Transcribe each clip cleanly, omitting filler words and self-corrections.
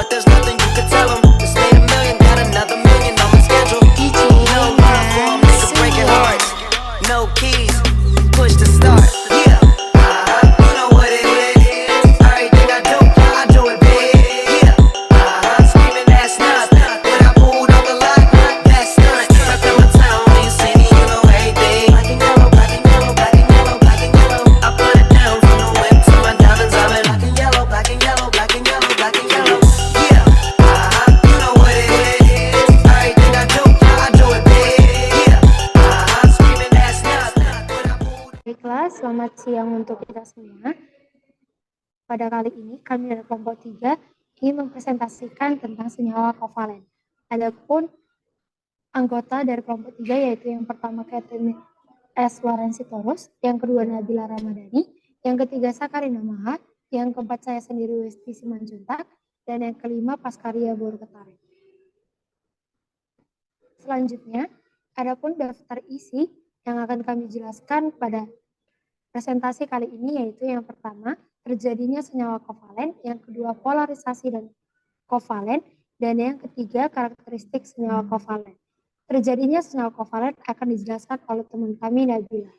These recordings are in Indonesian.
but there's nothing you could tell them. Just made a million, got another million on my schedule. No love for 'em, nigga breaking hearts. No keys, push to start. Yeah, you know what it is. Everything I do it big. Yeah, screaming that's nothing. When I pulled on the lot, that's nothing. I tell my town, you see me, you know everything. Black and yellow, black and yellow, black and yellow, black and yellow. I put it down from the whip to my diamonds. I've been black and yellow, black and yellow, black and yellow, black and yellow. Yeah, you know what it is. Everything I do it big. Yeah, screaming that's nothing. When I pulled. Baiklah, selamat siang untuk kita semua. Pada kali ini kami dari kelompok 3 ingin mempresentasikan tentang senyawa kovalen. Adapun anggota dari kelompok 3 yaitu yang pertama Catherine S. Laurensitorus, yang kedua Nabila Ramadhani, yang ketiga Sakarina Maha, yang keempat saya sendiri Westi Simanjuntak, dan yang kelima Paskaria Borketare. Selanjutnya, adapun daftar isi yang akan kami jelaskan pada presentasi kali ini yaitu yang pertama, terjadinya senyawa kovalen, yang kedua polarisasi dan kovalen, dan yang ketiga karakteristik senyawa kovalen. Terjadinya senyawa kovalen akan dijelaskan oleh teman kami Nabila.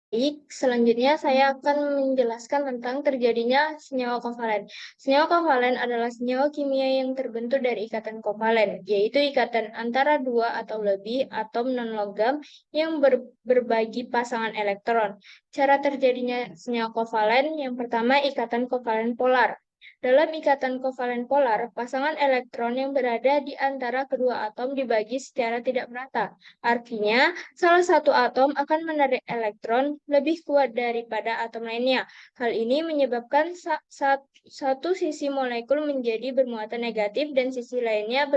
Baik, selanjutnya saya akan menjelaskan tentang terjadinya senyawa kovalen. Senyawa kovalen adalah senyawa kimia yang terbentuk dari ikatan kovalen, yaitu ikatan antara dua atau lebih atom non-logam yang berbagi pasangan elektron. Cara terjadinya senyawa kovalen, yang pertama ikatan kovalen polar. Dalam ikatan kovalen polar, pasangan elektron yang berada di antara kedua atom dibagi secara tidak merata. Artinya, salah satu atom akan menarik elektron lebih kuat daripada atom lainnya. Hal ini menyebabkan satu sisi molekul menjadi bermuatan negatif dan sisi lainnya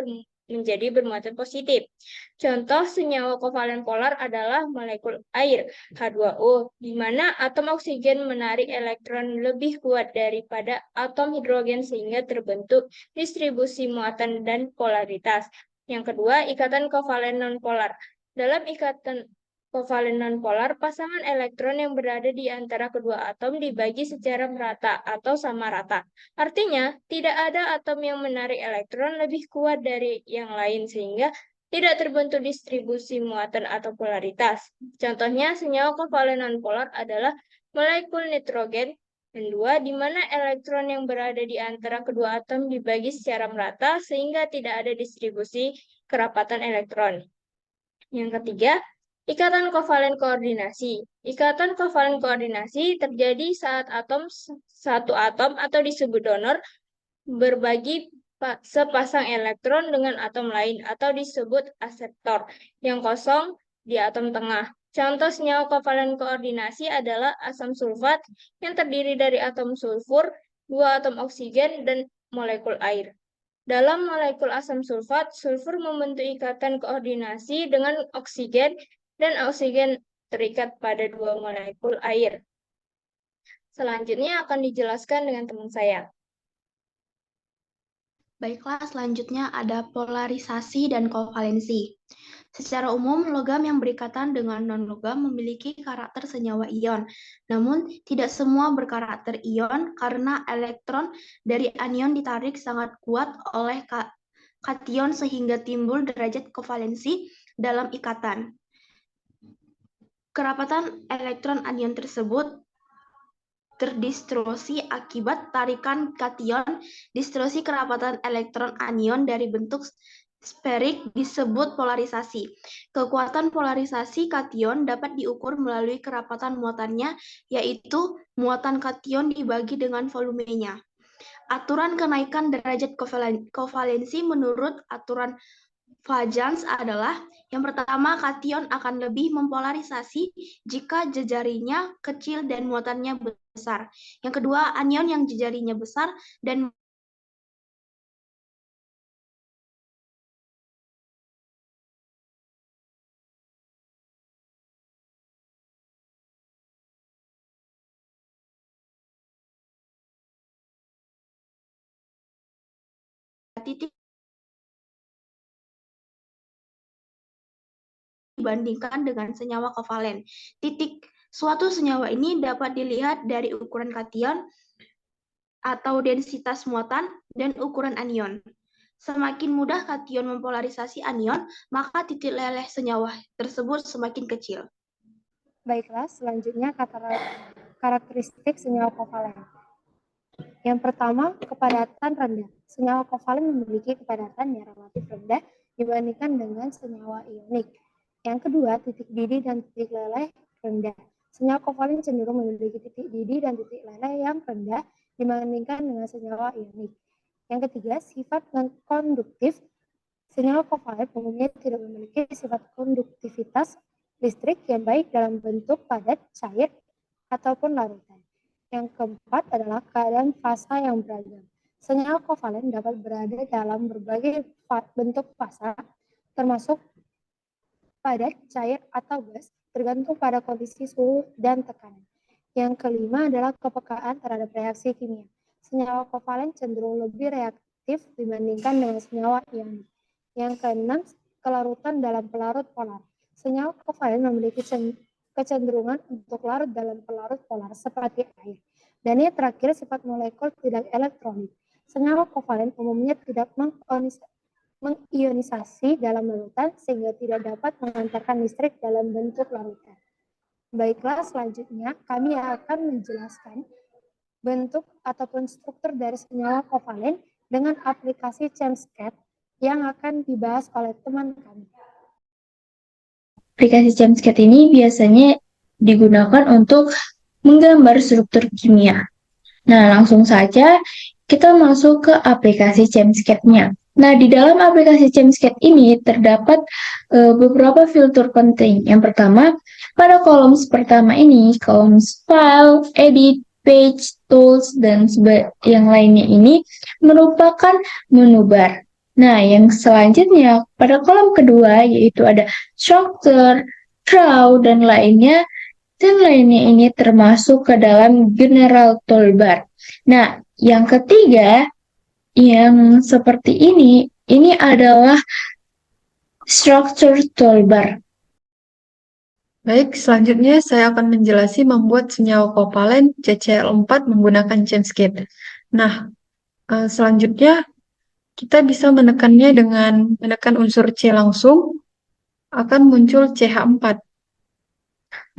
menjadi bermuatan positif. Contoh senyawa kovalen polar adalah molekul air, H2O, di mana atom oksigen menarik elektron lebih kuat daripada atom hidrogen sehingga terbentuk distribusi muatan dan polaritas. Yang kedua, ikatan kovalen nonpolar. Dalam ikatan kovalen nonpolar, pasangan elektron yang berada di antara kedua atom dibagi secara merata atau sama rata. Artinya, tidak ada atom yang menarik elektron lebih kuat dari yang lain sehingga tidak terbentuk distribusi muatan atau polaritas. Contohnya, senyawa kovalen nonpolar adalah molekul nitrogen dan 2, di mana elektron yang berada di antara kedua atom dibagi secara merata sehingga tidak ada distribusi kerapatan elektron. Yang ketiga, ikatan kovalen koordinasi. Ikatan kovalen koordinasi terjadi saat satu atom atau disebut donor berbagi sepasang elektron dengan atom lain atau disebut akseptor yang kosong di atom tengah. Contoh senyawa kovalen koordinasi adalah asam sulfat yang terdiri dari atom sulfur, 2 atom oksigen, dan molekul air. Dalam molekul asam sulfat, sulfur membentuk ikatan koordinasi dengan oksigen dan oksigen terikat pada 2 molekul air. Selanjutnya akan dijelaskan dengan teman saya. Baiklah, selanjutnya ada polarisasi dan kovalensi. Secara umum, logam yang berikatan dengan non-logam memiliki karakter senyawa ion. Namun, tidak semua berkarakter ion karena elektron dari anion ditarik sangat kuat oleh kation sehingga timbul derajat kovalensi dalam ikatan. Kerapatan elektron anion tersebut terdistorsi akibat tarikan kation. Distorsi kerapatan elektron anion dari bentuk sferik disebut polarisasi. Kekuatan polarisasi kation dapat diukur melalui kerapatan muatannya, yaitu muatan kation dibagi dengan volumenya. Aturan kenaikan derajat kovalensi menurut aturan Fajans adalah yang pertama, kation akan lebih mempolarisasi jika jejarinya kecil dan muatannya besar. Yang kedua, anion yang jejarinya besar dan titik dibandingkan dengan senyawa kovalen. Titik suatu senyawa ini dapat dilihat dari ukuran kation atau densitas muatan, dan ukuran anion. Semakin mudah kation mempolarisasi anion, maka titik leleh senyawa tersebut semakin kecil. Baiklah, selanjutnya karakteristik senyawa kovalen. Yang pertama, kepadatan rendah. Senyawa kovalen memiliki kepadatan yang relatif rendah dibandingkan dengan senyawa ionik. Yang kedua, titik didih dan titik leleh rendah. Senyawa kovalen cenderung memiliki titik didih dan titik leleh yang rendah dibandingkan dengan senyawa ionik. Yang ketiga, sifat non-konduktif. Senyawa kovalen umumnya tidak memiliki sifat konduktivitas listrik yang baik dalam bentuk padat, cair, ataupun larutan. Yang keempat adalah keadaan fasa yang beragam. Senyawa kovalen dapat berada dalam berbagai bentuk fasa, termasuk padat, cair, atau gas, tergantung pada kondisi suhu dan tekanan. Yang kelima adalah kepekaan terhadap reaksi kimia. Senyawa kovalen cenderung lebih reaktif dibandingkan dengan senyawa ionik. Yang keenam, kelarutan dalam pelarut polar. Senyawa kovalen memiliki kecenderungan untuk larut dalam pelarut polar seperti air. Dan yang terakhir, sifat molekul tidak elektrolit. Senyawa kovalen umumnya tidak mengionisasi dalam larutan sehingga tidak dapat mengantarkan listrik dalam bentuk larutan. Baiklah, selanjutnya kami akan menjelaskan bentuk ataupun struktur dari senyawa kovalen dengan aplikasi ChemScat yang akan dibahas oleh teman kami. Aplikasi ChemScat ini biasanya digunakan untuk menggambar struktur kimia. Nah, langsung saja kita masuk ke aplikasi ChemScat-nya. Nah, di dalam aplikasi ChemScat ini terdapat beberapa fitur penting. Yang pertama, pada kolom pertama ini, kolom File, Edit, Page, Tools, dan yang lainnya ini merupakan menu bar. Nah, yang selanjutnya pada kolom kedua yaitu ada Structure, Draw, dan lainnya ini termasuk ke dalam General Toolbar. Nah, yang ketiga yang seperti ini adalah Structure Toolbar. Baik, selanjutnya saya akan menjelaskan membuat senyawa kovalen CCl4 menggunakan ChemScat. Nah, selanjutnya kita bisa menekannya dengan menekan unsur C langsung, akan muncul CH4.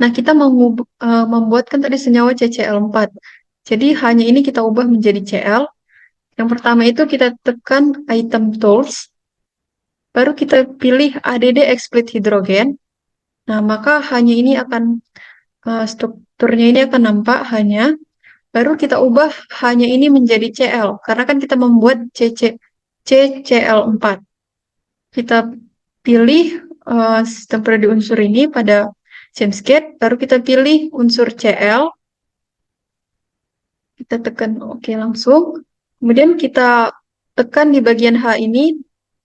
Nah, kita membuatkan tadi senyawa CCl4. Jadi hanya ini kita ubah menjadi Cl. Yang pertama itu kita tekan item tools, baru kita pilih ADD explicit hidrogen. Nah, maka hanya ini akan strukturnya ini akan nampak hanya. Baru kita ubah hanya ini menjadi Cl, karena kan kita membuat CCl4. Kita pilih sistem periode unsur ini pada ChemScat, baru kita pilih unsur Cl, kita tekan OK langsung, kemudian kita tekan di bagian H ini,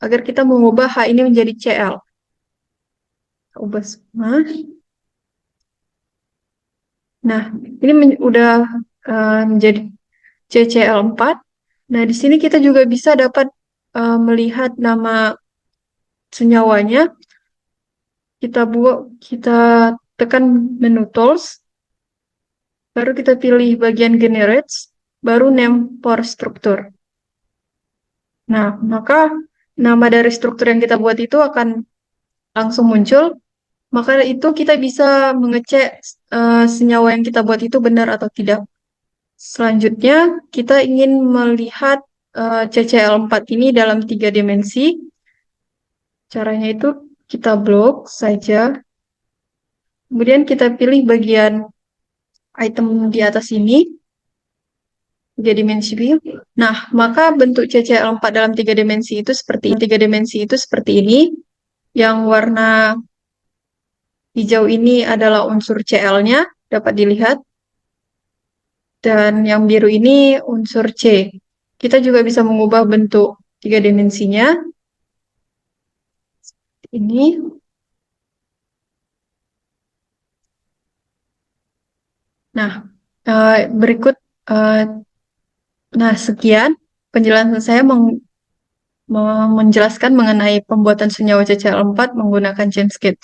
agar kita mengubah H ini menjadi Cl. Ubah semua. Nah, ini udah menjadi CCl4. Nah, di sini kita juga bisa dapat melihat nama senyawanya. Kita tekan menu tools, baru kita pilih bagian generates, baru name for structure. Nah, maka nama dari struktur yang kita buat itu akan langsung muncul. Maka itu kita bisa mengecek senyawa yang kita buat itu benar atau tidak. Selanjutnya, kita ingin melihat CCl4 ini dalam 3 dimensi. Caranya itu kita blok saja. Kemudian kita pilih bagian item di atas ini, 3 dimensi view. Nah, maka bentuk CCl4 dalam 3 dimensi itu seperti ini. Yang warna hijau ini adalah unsur Cl-nya, dapat dilihat. Dan yang biru ini unsur C. Kita juga bisa mengubah bentuk 3 dimensinya. Ini. Nah, berikut, sekian penjelasan saya menjelaskan mengenai pembuatan senyawa CCl4 menggunakan ChemScat.